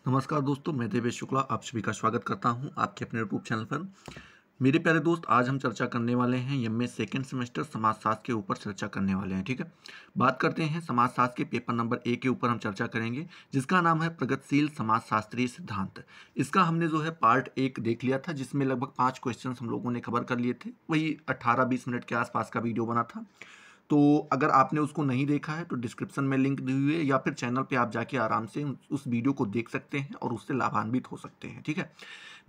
नमस्कार दोस्तों, मैं देवेश शुक्ला आप सभी का स्वागत करता हूं आपके अपने यूट्यूब चैनल पर। मेरे प्यारे दोस्त, आज हम चर्चा करने वाले हैं एमए सेकंड सेमेस्टर समाजशास्त्र के ऊपर चर्चा करने वाले हैं। ठीक है, बात करते हैं समाजशास्त्र के पेपर नंबर 1 के ऊपर हम चर्चा करेंगे, जिसका नाम है प्रगतिशील समाजशास्त्रीय सिद्धांत। इसका हमने जो है पार्ट 1 देख लिया था, जिसमें लगभग 5 क्वेश्चन हम लोगों ने कवर कर लिए थे। वही 18-20 मिनट के आसपास का वीडियो बना था। तो अगर आपने उसको नहीं देखा है तो डिस्क्रिप्शन में लिंक दी हुई है, या फिर चैनल पे आप जाके आराम से उस वीडियो को देख सकते हैं और उससे लाभान्वित हो सकते हैं। ठीक है,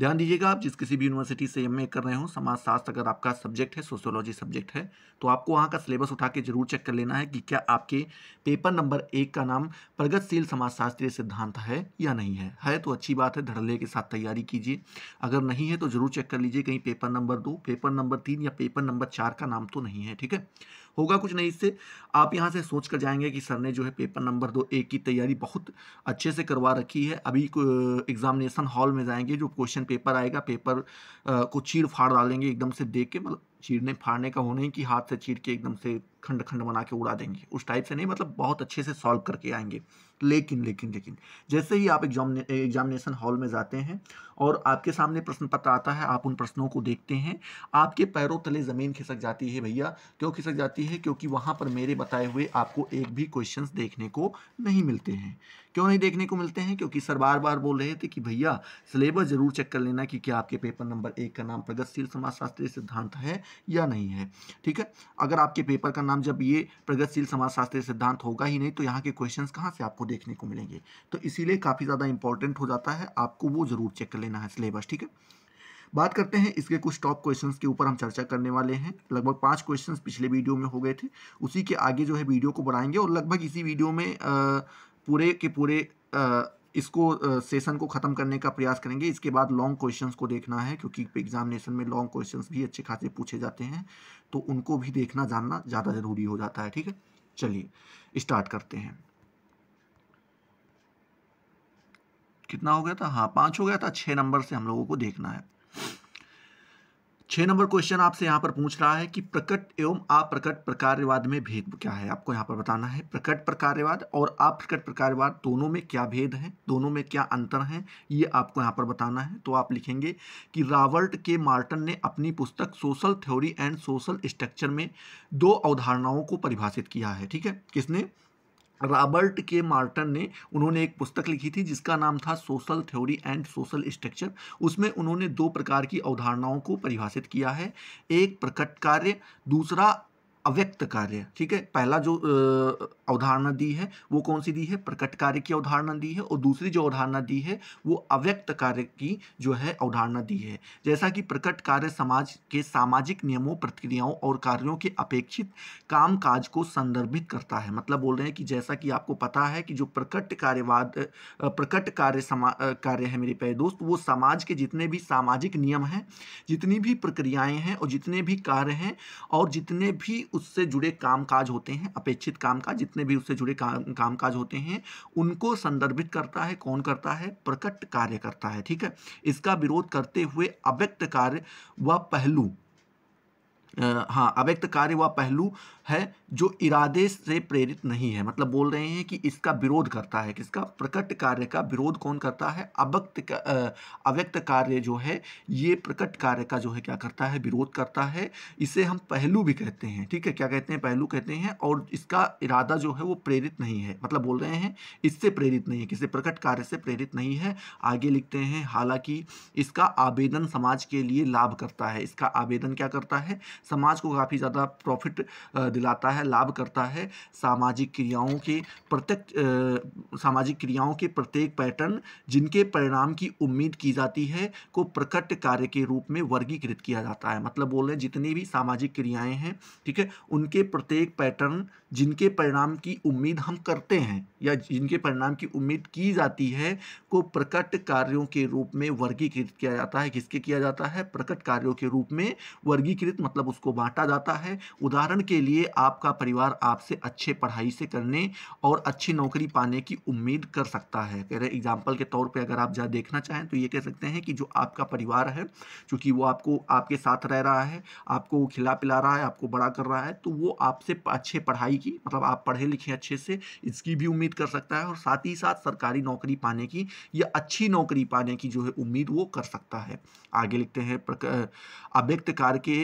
ध्यान दीजिएगा, आप जिस किसी भी यूनिवर्सिटी से एमए कर रहे हो, समाजशास्त्र अगर आपका सब्जेक्ट है, सोशियोलॉजी सब्जेक्ट है, तो आपको वहाँ का सिलेबस उठा के जरूर चेक कर लेना है कि क्या आपके पेपर नंबर 1 का नाम प्रगतिशील समाजशास्त्रीय सिद्धांत है या नहीं है तो अच्छी बात है, धड़ल्ले के साथ तैयारी कीजिए। अगर नहीं है तो जरूर चेक कर लीजिए कहीं पेपर नंबर 2, पेपर नंबर 3 या पेपर नंबर 4 का नाम तो नहीं है। ठीक है, होगा कुछ नहीं इससे। आप यहाँ से सोच कर जाएंगे कि सर ने जो है पेपर नंबर 2 1 की तैयारी बहुत अच्छे से करवा रखी है, अभी एग्जामिनेशन हॉल में जाएंगे, जो क्वेश्चन पेपर आएगा, पेपर को चीर फाड़ डालेंगे एकदम से देख के। मतलब चीरने फाड़ने का हो नहीं कि हाथ से चीर के एकदम से खंड खंड बना के उड़ा देंगे, उस टाइप से नहीं, मतलब बहुत अच्छे से सॉल्व करके आएंगे। लेकिन जैसे ही आप एग्जामिनेशन हॉल में जाते हैं और आपके सामने प्रश्न पत्र आता है, आप उन प्रश्नों को देखते हैं, आपके पैरों तले ज़मीन खिसक जाती है भैया। क्यों खिसक जाती है? क्योंकि वहाँ पर मेरे बताए हुए आपको एक भी क्वेश्चंस देखने को नहीं मिलते हैं। क्यों नहीं देखने को मिलते हैं? क्योंकि सर बार बार बोल रहे थे कि भैया सिलेबस जरूर चेक कर लेना कि क्या आपके पेपर नंबर 1 का नाम प्रगतिशील समाजशास्त्रीय सिद्धांत है या नहीं है। ठीक है, अगर आपके पेपर का नाम जब ये प्रगतिशील समाजशास्त्रीय सिद्धांत होगा ही नहीं, तो यहाँ के क्वेश्चंस कहाँ से आपको देखने को मिलेंगे? तो इसीलिए काफ़ी ज़्यादा इंपॉर्टेंट हो जाता है, आपको वो जरूर चेक कर लेना है सिलेबस। ठीक है, बात करते हैं इसके कुछ टॉप क्वेश्चंस के ऊपर हम चर्चा करने वाले हैं। लगभग 5 क्वेश्चंस पिछले वीडियो में हो गए थे, उसी के आगे जो है वीडियो को बढ़ाएंगे और लगभग इसी वीडियो में पूरे के पूरे इसको सेशन को ख़त्म करने का प्रयास करेंगे। इसके बाद लॉन्ग क्वेश्चंस को देखना है, क्योंकि एग्जामिनेशन में लॉन्ग क्वेश्चंस भी अच्छे खासे पूछे जाते हैं, तो उनको भी देखना जानना ज़्यादा ज़रूरी हो जाता है। ठीक है, चलिए स्टार्ट करते हैं। कितना हो गया था? हाँ, 5 हो गया था। 6 नंबर से हम लोगों को देखना है। 6 नंबर क्वेश्चन आपसे यहाँ पर पूछ रहा है कि प्रकट एवं अप्रकट प्रकार्यवाद में भेद क्या है। आपको यहाँ पर बताना है प्रकट प्रकार्यवाद और अप्रकट प्रकार्यवाद दोनों में क्या भेद है, दोनों में क्या अंतर है, ये आपको यहाँ पर बताना है। तो आप लिखेंगे कि रॉबर्ट के मार्टन ने अपनी पुस्तक social theory and social structure में 2 अवधारणाओं को परिभाषित किया है। ठीक है, किसने? रॉबर्ट के मार्टन ने। उन्होंने एक पुस्तक लिखी थी जिसका नाम था social theory and social structure. उसमें उन्होंने 2 प्रकार की अवधारणाओं को परिभाषित किया है, एक प्रकट कार्य, दूसरा अव्यक्त कार्य। ठीक है, पहला जो अवधारणा दी है वो कौन सी दी है? प्रकट कार्य की अवधारणा दी है, और दूसरी जो अवधारणा दी है वो अव्यक्त कार्य की जो है अवधारणा दी है। जैसा कि प्रकट कार्य समाज के सामाजिक नियमों, प्रक्रियाओं और कार्यों के अपेक्षित कामकाज को संदर्भित करता है। मतलब बोल रहे हैं कि जैसा कि आपको पता है कि जो प्रकट प्रकट कार्य है मेरे प्यारे दोस्त, वो समाज के जितने भी सामाजिक नियम हैं, जितनी भी प्रक्रियाएं हैं और जितने भी कार्य हैं और जितने भी उससे जुड़े कामकाज होते हैं, अपेक्षित कामकाज, जितने भी उससे जुड़े कामकाज होते हैं, उनको संदर्भित करता है। कौन करता है? प्रकट कार्य करता है। ठीक है, इसका विरोध करते हुए अव्यक्त कार्य व पहलू अव्यक्त कार्य वह पहलू है जो इरादे से प्रेरित नहीं है। मतलब बोल रहे हैं कि इसका विरोध करता है, किसका? प्रकट कार्य का विरोध कौन करता है? अव्यक्त कार्य जो है ये प्रकट कार्य का जो है क्या करता है? विरोध करता है। इसे हम पहलू भी कहते हैं। ठीक है, क्या कहते हैं? पहलू कहते हैं। और इसका इरादा जो है वो प्रेरित नहीं है। मतलब बोल रहे हैं इससे प्रेरित नहीं है, किसी प्रकट कार्य से प्रेरित नहीं है। आगे लिखते हैं, हालांकि इसका आवेदन समाज के लिए लाभ करता है। इसका आवेदन क्या करता है? समाज को काफ़ी ज़्यादा प्रॉफिट दिलाता है, लाभ करता है। सामाजिक क्रियाओं के प्रत्येक पैटर्न जिनके परिणाम की उम्मीद की जाती है को प्रकट कार्य के रूप में वर्गीकृत किया जाता है। मतलब बोल रहे हैं जितनी भी सामाजिक क्रियाएं हैं, ठीक है, उनके प्रत्येक पैटर्न जिनके परिणाम की उम्मीद हम करते हैं या जिनके परिणाम की उम्मीद की जाती है को प्रकट कार्यों के रूप में वर्गीकृत किया जाता है। किसके किया जाता है? प्रकट कार्यों के रूप में वर्गीकृत, मतलब उसको बांटा जाता है। उदाहरण के लिए आपका परिवार आपसे अच्छे पढ़ाई से करने और अच्छी नौकरी पाने की उम्मीद कर सकता है। कह रहे एग्जाम्पल के तौर पे अगर आप जा देखना चाहें तो ये कह सकते हैं कि जो आपका परिवार है, चूँकि वो आपको आपके साथ रह रहा है, आपको खिला-पिला रहा है, आपको बड़ा कर रहा है, तो वो आपसे अच्छे पढ़ाई की, मतलब आप पढ़े-लिखे अच्छे से, इसकी भी उम्मीद कर सकता है और साथ ही साथ सरकारी नौकरी पाने की या अच्छी नौकरी पाने की जो है उम्मीद वो कर सकता है। आगे लिखते हैं अव्यक्त कार्य के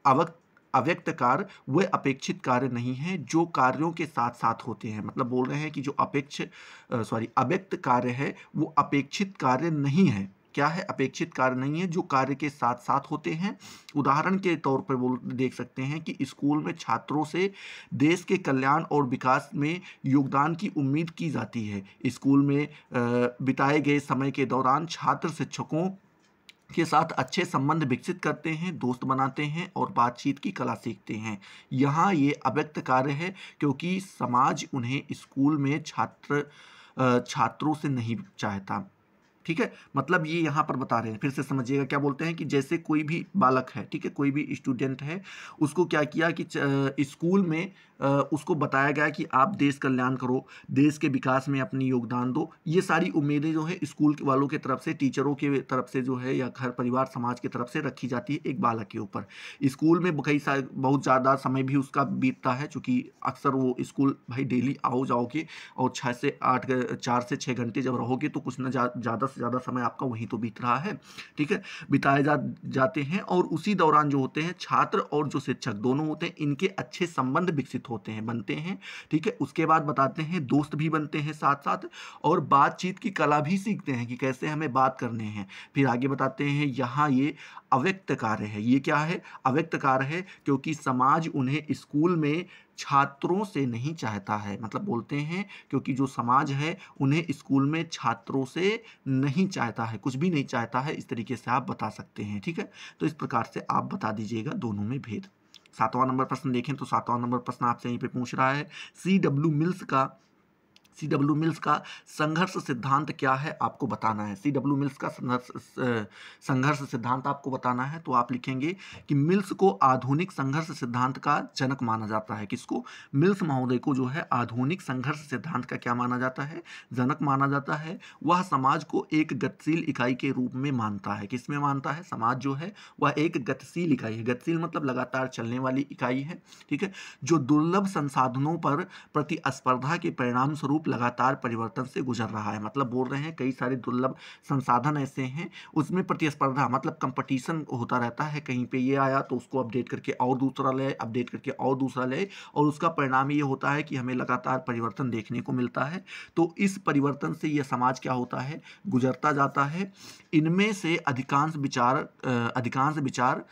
अवक्त अव्यक्त कार्य वे अपेक्षित कार्य नहीं है जो कार्यों के साथ साथ होते हैं। मतलब बोल रहे हैं कि जो अव्यक्त कार्य है वो अपेक्षित कार्य नहीं है। क्या है? अपेक्षित कार्य नहीं है जो कार्य के साथ साथ होते हैं। उदाहरण के तौर पर बोल देख सकते हैं कि स्कूल में छात्रों से देश के कल्याण और विकास में योगदान की उम्मीद की जाती है। स्कूल में बिताए गए समय के दौरान छात्र शिक्षकों के साथ अच्छे संबंध विकसित करते हैं, दोस्त बनाते हैं और बातचीत की कला सीखते हैं। यहाँ ये अव्यक्त कार्य है क्योंकि समाज उन्हें स्कूल में छात्रों से नहीं चाहता। ठीक है, मतलब ये यहाँ पर बता रहे हैं, फिर से समझिएगा क्या बोलते हैं कि जैसे कोई भी बालक है, ठीक है, कोई भी स्टूडेंट है, उसको क्या किया कि स्कूल में उसको बताया गया कि आप देश कल्याण करो, देश के विकास में अपनी योगदान दो। ये सारी उम्मीदें जो है स्कूल वालों के तरफ से, टीचरों के तरफ से जो है, या घर परिवार समाज की तरफ से रखी जाती है एक बालक के ऊपर। स्कूल में बहुत ज़्यादा समय भी उसका बीतता है, चूँकि अक्सर वो स्कूल भाई डेली आओ जाओगे और 4 से 6 घंटे जब रहोगे तो कुछ ना ज़्यादा से ज़्यादा समय आपका वहीं तो बीत रहा है। ठीक है, बिताए जाते हैं और उसी दौरान जो होते हैं छात्र और जो शिक्षक दोनों होते हैं, इनके अच्छे संबंध विकसित बनते हैं। ठीक है, उसके बाद बताते हैं दोस्त भी बनते हैं साथ साथ और बातचीत की कला भी सीखते हैं कि कैसे हमें बात करने हैं। फिर आगे बताते हैं यहाँ ये अव्यक्त कार्य है। ये क्या है? अव्यक्त कार्य है क्योंकि समाज उन्हें स्कूल में छात्रों से नहीं चाहता है। मतलब बोलते हैं क्योंकि जो समाज है उन्हें स्कूल में छात्रों से नहीं चाहता है, कुछ भी नहीं चाहता है, इस तरीके से आप बता सकते हैं। ठीक है, तो इस प्रकार से आप बता दीजिएगा दोनों में भेद। 7वां नंबर प्रश्न देखें तो 7वां नंबर प्रश्न आपसे यहीं पे पूछ रहा है सी डब्ल्यू मिल्स का संघर्ष सिद्धांत क्या है आपको बताना है। सी डब्ल्यू मिल्स का संघर्ष सिद्धांत आपको बताना है। तो आप लिखेंगे कि मिल्स को आधुनिक संघर्ष सिद्धांत का जनक माना जाता है। किसको? मिल्स महोदय को जो है आधुनिक संघर्ष सिद्धांत का क्या माना जाता है? जनक माना जाता है। वह समाज को एक गतिशील इकाई के रूप में मानता है। किस में मानता है? समाज जो है वह एक गतिशील इकाई है। गतिशील मतलब लगातार चलने वाली इकाई है। ठीक है, जो दुर्लभ संसाधनों पर प्रतिस्पर्धा के परिणाम स्वरूप लगातार परिवर्तन से गुजर रहा है। मतलब बोल रहे हैं कई सारे दुर्लभ संसाधन ऐसे हैं, उसमें प्रतिस्पर्धा मतलब कंपटीशन होता रहता है। कहीं पे ये आया तो उसको अपडेट करके और दूसरा ले, अपडेट करके और दूसरा ले, और उसका परिणाम ये होता है कि हमें लगातार परिवर्तन देखने को मिलता है। तो इस परिवर्तन से यह समाज क्या होता है? गुजरता जाता है। इनमें से अधिकांश विचार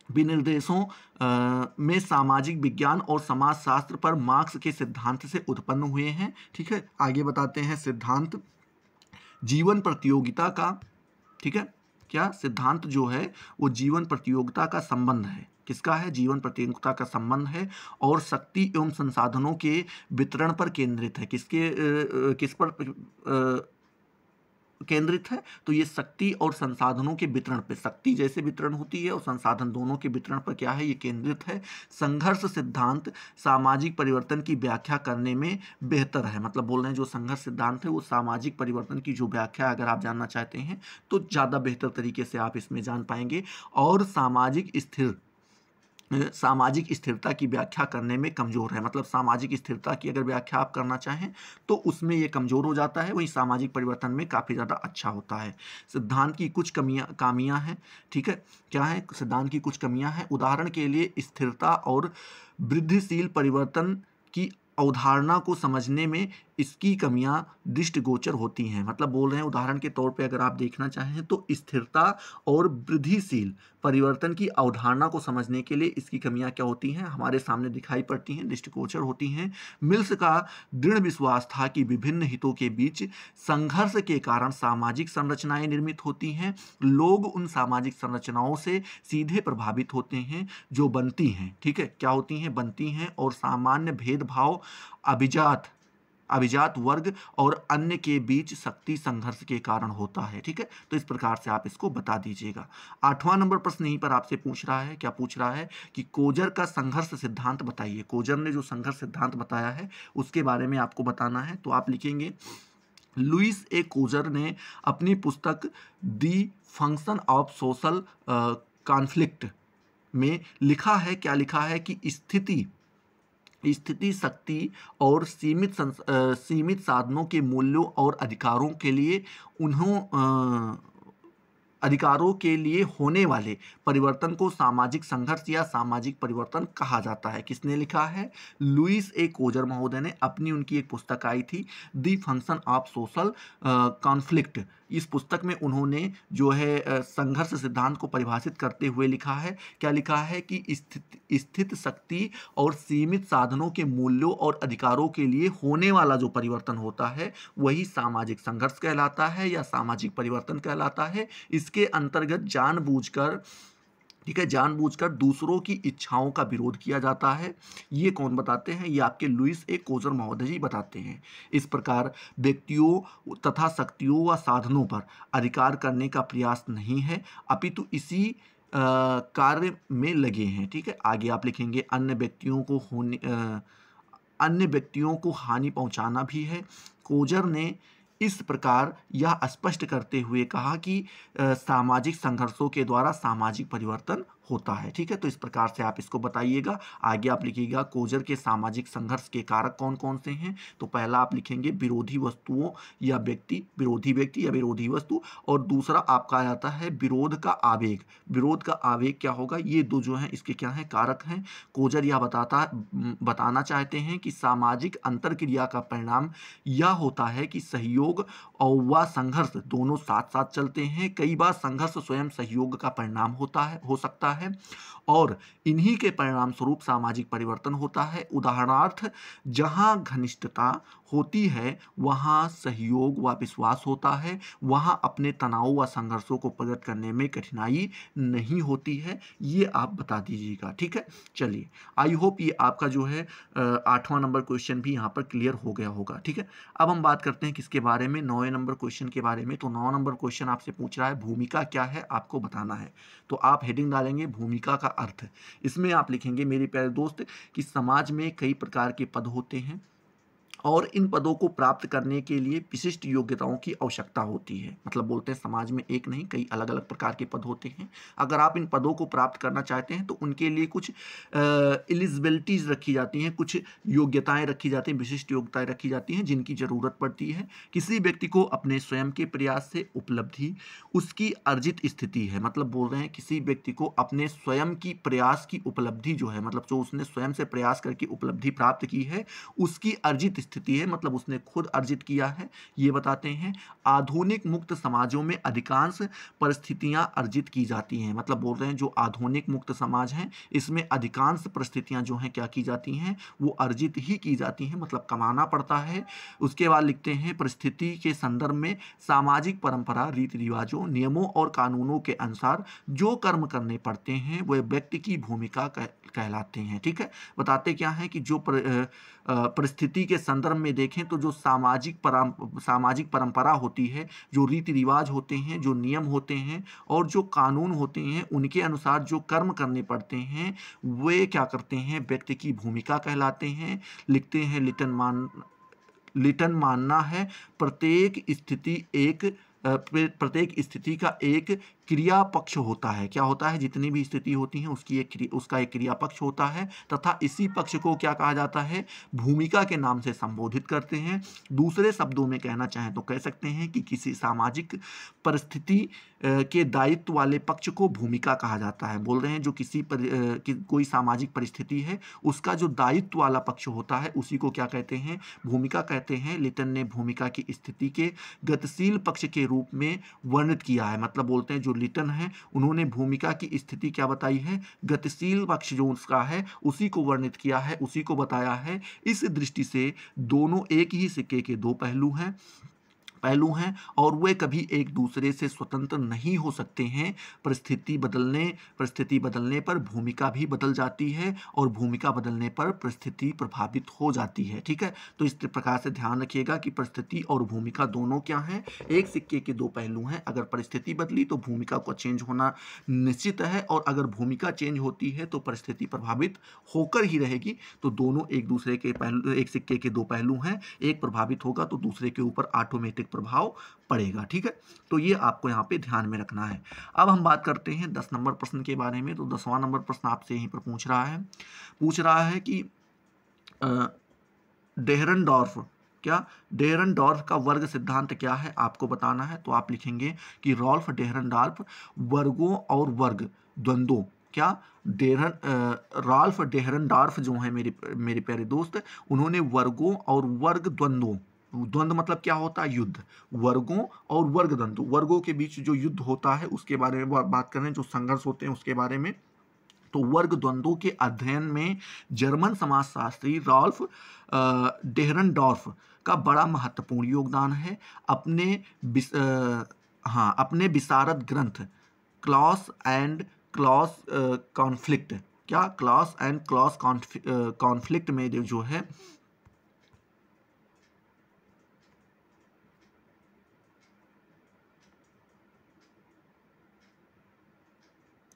विनिर्देशों में सामाजिक विज्ञान और समाजशास्त्र पर मार्क्स के सिद्धांत से उत्पन्न हुए हैं। ठीक है, आगे बताते हैं सिद्धांत जीवन प्रतियोगिता का। ठीक है, क्या सिद्धांत जो है वो जीवन प्रतियोगिता का संबंध है। किसका है? जीवन प्रतियोगिता का संबंध है और शक्ति एवं संसाधनों के वितरण पर केंद्रित है। किस पर केंद्रित है? तो ये शक्ति और संसाधनों के वितरण पे, शक्ति जैसे वितरण होती है और संसाधन दोनों के वितरण पर क्या है? ये केंद्रित है। संघर्ष सिद्धांत सामाजिक परिवर्तन की व्याख्या करने में बेहतर है। मतलब बोल रहे हैं जो संघर्ष सिद्धांत है वो सामाजिक परिवर्तन की जो व्याख्या अगर आप जानना चाहते हैं तो ज़्यादा बेहतर तरीके से आप इसमें जान पाएंगे। और सामाजिक स्थिरता की व्याख्या करने में कमज़ोर है। मतलब सामाजिक स्थिरता की अगर व्याख्या आप करना चाहें तो उसमें ये कमज़ोर हो जाता है, वहीं सामाजिक परिवर्तन में काफ़ी ज़्यादा अच्छा होता है। सिद्धांत की कुछ खामियां हैं। ठीक है, क्या है? सिद्धांत की कुछ कमियां हैं। उदाहरण के लिए स्थिरता और वृद्धिशील परिवर्तन की अवधारणा को समझने में इसकी कमियां दृष्टिगोचर होती हैं। मतलब बोल रहे हैं उदाहरण के तौर पे अगर आप देखना चाहें तो स्थिरता और वृद्धिशील परिवर्तन की अवधारणा को समझने के लिए इसकी कमियां क्या होती हैं? हमारे सामने दिखाई पड़ती हैं, दृष्टिगोचर होती हैं। मिल्स का दृढ़ विश्वास था कि विभिन्न हितों के बीच संघर्ष के कारण सामाजिक संरचनाएं निर्मित होती हैं। लोग उन सामाजिक संरचनाओं से सीधे प्रभावित होते हैं जो बनती हैं। ठीक है, क्या होती हैं? बनती हैं। और सामान्य भेदभाव अभिजात वर्ग और अन्य के बीच शक्ति संघर्ष के कारण होता है। ठीक है, तो इस प्रकार से आप इसको बता दीजिएगा। 8वां नंबर प्रश्न यहीं पर आपसे पूछ रहा है, क्या पूछ रहा है कि कोजर का संघर्ष सिद्धांत बताइए। कोजर ने जो संघर्ष सिद्धांत बताया है उसके बारे में आपको बताना है। तो आप लिखेंगे लुईस ए कोजर ने अपनी पुस्तक the function of social conflict में लिखा है, क्या लिखा है कि स्थिति शक्ति और सीमित साधनों के मूल्यों और अधिकारों के लिए होने वाले परिवर्तन को सामाजिक संघर्ष या सामाजिक परिवर्तन कहा जाता है। किसने लिखा है? लुईस ए कोजर महोदय ने। उनकी एक पुस्तक आई थी the function of social conflict. इस पुस्तक में उन्होंने जो है संघर्ष सिद्धांत को परिभाषित करते हुए लिखा है, क्या लिखा है कि स्थित शक्ति और सीमित साधनों के मूल्यों और अधिकारों के लिए होने वाला जो परिवर्तन होता है वही सामाजिक संघर्ष कहलाता है या सामाजिक परिवर्तन कहलाता है। इसके अंतर्गत जानबूझकर दूसरों की इच्छाओं का विरोध किया जाता है। ये कौन बताते हैं? ये आपके लुईस ए कोजर महोदय जी बताते हैं। इस प्रकार व्यक्तियों तथा शक्तियों व साधनों पर अधिकार करने का प्रयास नहीं है, अपितु इसी कार्य में लगे हैं। ठीक है, आगे आप लिखेंगे अन्य व्यक्तियों को हानि पहुंचाना भी है। कोजर ने इस प्रकार यह स्पष्ट करते हुए कहा कि सामाजिक संघर्षों के द्वारा सामाजिक परिवर्तन होता है। ठीक है, तो इस प्रकार से आप इसको बताइएगा। आगे आप लिखिएगा कोजर के सामाजिक संघर्ष के कारक कौन कौन से हैं। तो पहला आप लिखेंगे विरोधी वस्तुओं या व्यक्ति, विरोधी व्यक्ति या विरोधी वस्तु, और दूसरा आपका आ जाता है विरोध का आवेग। विरोध का आवेग क्या होगा? ये दो जो हैं इसके क्या हैं? कारक हैं। कोजर यह बताना चाहते हैं कि सामाजिक अंतरक्रिया का परिणाम यह होता है कि सहयोग और व संघर्ष दोनों साथ साथ चलते हैं। कई बार संघर्ष स्वयं सहयोग का परिणाम हो सकता है और इन्हीं के परिणाम स्वरूप सामाजिक परिवर्तन होता है। उदाहरणार्थ, जहां घनिष्ठता होती है वहां सहयोग व विश्वास होता है, वहां अपने तनाव व संघर्षों को प्रकट करने में कठिनाई नहीं होती है। ये आप बता दीजिएगा। ठीक है, चलिए, आई होप ये आपका जो है 8वां नंबर क्वेश्चन भी यहाँ पर क्लियर हो गया होगा। ठीक है, अब हम बात करते हैं किसके बारे में? 9वें नंबर क्वेश्चन के बारे में। तो 9 नंबर क्वेश्चन आपसे पूछ रहा है भूमिका क्या है, आपको बताना है। तो आप हेडिंग डालेंगे भूमिका का अर्थ। इसमें आप लिखेंगे मेरे प्यारे दोस्त कि समाज में कई प्रकार के पद होते हैं और इन पदों को प्राप्त करने के लिए विशिष्ट योग्यताओं की आवश्यकता होती है। मतलब बोलते हैं समाज में एक नहीं कई अलग अलग प्रकार के पद होते हैं। अगर आप इन पदों को प्राप्त करना चाहते हैं तो उनके लिए कुछ एलिजिबिलिटीज रखी जाती हैं, कुछ योग्यताएं रखी जाती हैं, विशिष्ट योग्यताएं रखी जाती हैं जिनकी जरूरत पड़ती है। किसी व्यक्ति को अपने स्वयं के प्रयास से उपलब्धि उसकी अर्जित स्थिति है। मतलब बोल रहे हैं किसी व्यक्ति को अपने स्वयं की प्रयास की उपलब्धि जो है, मतलब जो उसने स्वयं से प्रयास करके उपलब्धि प्राप्त की है उसकी अर्जित स्थिति है, मतलब उसने खुद अर्जित किया है, ये बताते हैं। आधुनिक मुक्त समाजों में अधिकांश परिस्थितियां अर्जित की जाती हैं। मतलब बोल रहे हैं जो आधुनिक मुक्त समाज हैं इसमें अधिकांश परिस्थितियां जो हैं क्या की जाती हैं, वो अर्जित ही की जाती हैं, मतलब कमाना पड़ता है। उसके बाद लिखते हैं परिस्थिति के संदर्भ में सामाजिक परंपरा, रीति रिवाजों, नियमों और कानूनों के अनुसार जो कर्म करने पड़ते हैं वह व्यक्ति की भूमिका कहलाते हैं। ठीक है, बताते क्या है कि जो परिस्थिति के संदर्भ में देखें तो जो सामाजिक परंपरा होती है, जो रीति रिवाज होते हैं, जो नियम होते हैं और जो कानून होते हैं, उनके अनुसार जो कर्म करने पड़ते हैं वे क्या करते हैं, व्यक्ति की भूमिका कहलाते हैं। लिखते हैं लिटन मानना है प्रत्येक स्थिति का एक क्रिया पक्ष होता है। क्या होता है? जितनी भी स्थिति होती हैं उसका एक क्रिया पक्ष होता है तथा इसी पक्ष को क्या कहा जाता है, भूमिका के नाम से संबोधित करते हैं। दूसरे शब्दों में कहना चाहें तो कह सकते हैं कि किसी सामाजिक परिस्थिति के दायित्व वाले पक्ष को भूमिका कहा जाता है। बोल रहे हैं जो कोई सामाजिक परिस्थिति है उसका जो दायित्व वाला पक्ष होता है उसी को क्या कहते हैं, भूमिका कहते हैं। लिटन ने भूमिका की स्थिति के गतिशील पक्ष के रूप में वर्णित किया है। मतलब बोलते हैं जो लिटन है उन्होंने भूमिका की स्थिति क्या बताई है, गतिशील पक्ष जो उसका है उसी को वर्णित किया है, उसी को बताया है। इस दृष्टि से दोनों एक ही सिक्के के दो पहलू हैं। पहलू हैं और वे कभी एक दूसरे से स्वतंत्र नहीं हो सकते हैं। परिस्थिति बदलने पर भूमिका भी बदल जाती है और भूमिका बदलने पर परिस्थिति प्रभावित हो जाती है। ठीक है, तो इस प्रकार से ध्यान रखिएगा कि परिस्थिति और भूमिका दोनों क्या हैं, एक सिक्के के दो पहलू हैं। अगर परिस्थिति बदली तो भूमिका को चेंज होना निश्चित है, और अगर भूमिका चेंज होती है तो परिस्थिति प्रभावित होकर ही रहेगी। तो दोनों एक दूसरे के पहलू, एक सिक्के के दो पहलू हैं, एक प्रभावित होगा तो दूसरे के ऊपर ऑटोमेटिक प्रभाव पड़ेगा। ठीक है, तो ये आपको यहाँ पे ध्यान में रखना है। अब हम बात करते हैं 10 नंबर प्रश्न के बारे में। तो 10वां नंबर प्रश्न आपसे यहीं पर पूछ रहा है कि डेहरनडॉर्फ का वर्ग सिद्धांत क्या है, आपको बताना है। तो आप लिखेंगे कि रॉल्फ डेहरनडॉर्फ वर्गों और वर्ग द्वंद्वों, रॉल्फ डेहरनडॉर्फ जो है मेरे प्यारे दोस्त, उन्होंने वर्गों और वर्ग द्वंद्वों, द्वंद्व मतलब क्या होता है, युद्ध, वर्गों और वर्ग द्वंद्व, वर्गों के बीच जो युद्ध होता है उसके बारे में बात कर रहे हैं, जो संघर्ष होते हैं उसके बारे में। तो वर्ग द्वंद्वों के अध्ययन में जर्मन समाजशास्त्री रॉल्फ डेहरनडॉर्फ का बड़ा महत्वपूर्ण योगदान है। अपने विशारद ग्रंथ क्लॉस एंड कॉन्फ्लिक्ट में जो है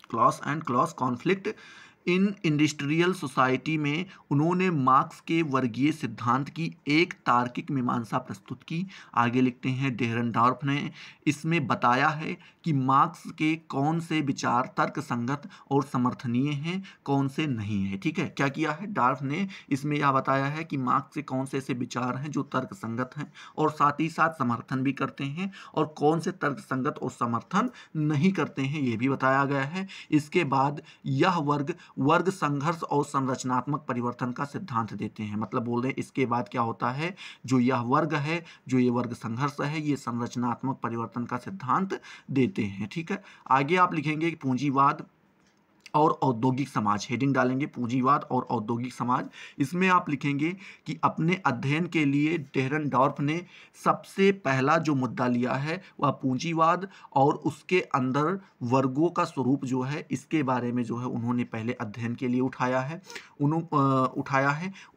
class conflict in industrial society में उन्होंने मार्क्स के वर्गीय सिद्धांत की एक तार्किक मीमांसा प्रस्तुत की। आगे लिखते हैं, डेहरनडॉर्फ ने इसमें बताया है कि मार्क्स के कौन से विचार तर्क संगत और समर्थनीय हैं, कौन से नहीं है। ठीक है, क्या किया है डॉर्फ ने, इसमें यह बताया है कि मार्क्स के कौन से ऐसे विचार हैं जो तर्क संगत हैं और साथ ही साथ समर्थन भी करते हैं, और कौन से तर्क संगत और समर्थन नहीं करते हैं, ये भी बताया गया है। इसके बाद यह वर्ग संघर्ष और संरचनात्मक परिवर्तन का सिद्धांत देते हैं। मतलब बोल रहे हैं इसके बाद क्या होता है, जो यह वर्ग है, जो ये वर्ग संघर्ष है, ये संरचनात्मक परिवर्तन का सिद्धांत देते हैं। ठीक है, आगे आप लिखेंगे कि पूंजीवाद और औद्योगिक समाज, हेडिंग डालेंगे पूंजीवाद और औद्योगिक समाज। इसमें आप लिखेंगे कि अपने अध्ययन के लिए डेहरनडॉर्फ ने सबसे पहला जो मुद्दा लिया है वह पूंजीवाद और उसके अंदर वर्गों का स्वरूप जो है, इसके बारे में जो है उन्होंने पहले अध्ययन के लिए उठाया है।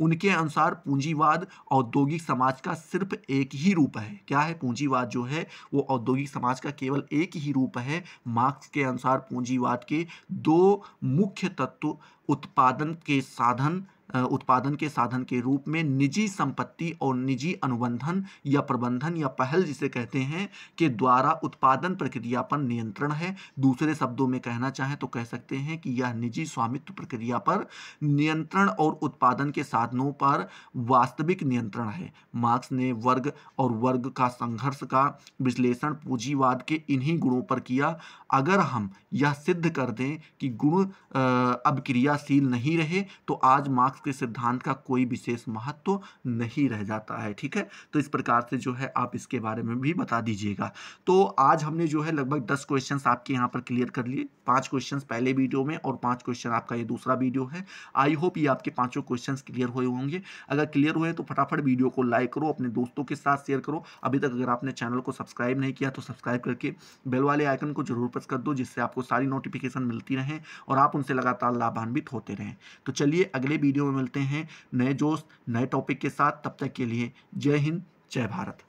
उनके अनुसार पूंजीवाद औद्योगिक समाज का सिर्फ एक ही रूप है। क्या है, पूंजीवाद जो है वो औद्योगिक समाज का केवल एक ही रूप है। मार्क्स के अनुसार पूंजीवाद के दो मुख्य तत्व उत्पादन के साधन के रूप में निजी संपत्ति और निजी अनुबंधन या प्रबंधन या पहल जिसे कहते हैं के द्वारा उत्पादन प्रक्रिया पर नियंत्रण है। दूसरे शब्दों में कहना चाहें तो कह सकते हैं कि यह निजी स्वामित्व प्रक्रिया पर नियंत्रण और उत्पादन के साधनों पर वास्तविक नियंत्रण है। मार्क्स ने वर्ग और वर्ग का संघर्ष का विश्लेषण पूंजीवाद के इन्हीं गुणों पर किया। अगर हम यह सिद्ध कर दें कि गुण अब क्रियाशील नहीं रहे तो आज मार्क्स के सिद्धांत का कोई विशेष महत्व नहीं रह जाता है। ठीक है, तो इस प्रकार से जो है आप इसके बारे में भी बता दीजिएगा। तो आज हमने जो है लगभग 10 क्वेश्चंस आपके यहाँ पर क्लियर कर लिए, 5 क्वेश्चंस पहले वीडियो में और 5 क्वेश्चन आपका ये दूसरा वीडियो है। आई होप ये आपके 5 क्वेश्चंस क्लियर हुए होंगे। अगर क्लियर हुए तो फटाफट वीडियो को लाइक करो, अपने दोस्तों के साथ शेयर करो। अभी तक अगर आपने चैनल को सब्सक्राइब नहीं किया तो सब्सक्राइब करके बेल वाले आइकन को जरूर प्रेस कर दो, जिससे आपको सारी नोटिफिकेशन मिलती रहें और आप उनसे लगातार लाभान्वित होते रहें। तो चलिए अगले वीडियो में मिलते हैं नए जोश नए टॉपिक के साथ। तब तक के लिए जय हिंद, जय भारत।